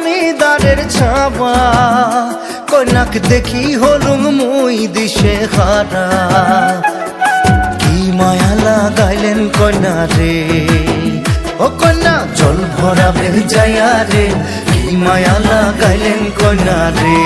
জমিদারের ছাবা কন্যাক দেখি হলুম মুই দিশে হারা কি মায়া লাগাইলেন কন্যা রে ও কন্যা জল ভরাবে যাইয়া রে কি মায়া লাগাইলেন কন্যা রে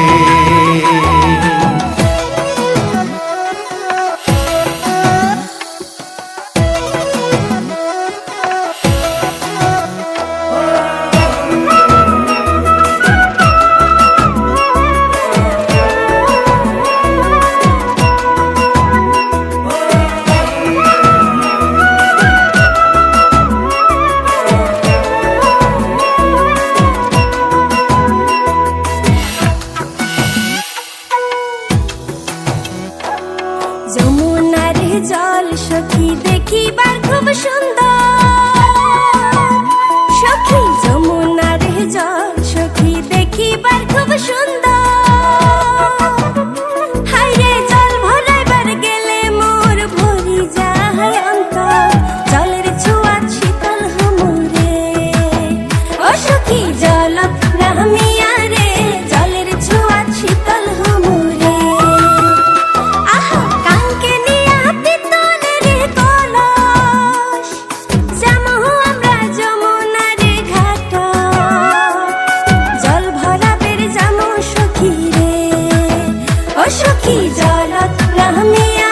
যমুনার জল সখী দেখিবার খুব সুন্দর সখী যমুনার জল সখী দেখিবার খুব সুন্দর হায়রে জল ভরাইবার গেলে মোর ভরি যায় অন্তর জলের ছোঁয়া শীতল হুমুরে ও সখী জল রামিয়া রে জলের ছোঁয়া শীতল হুমুরে সখী জলত রামিয়া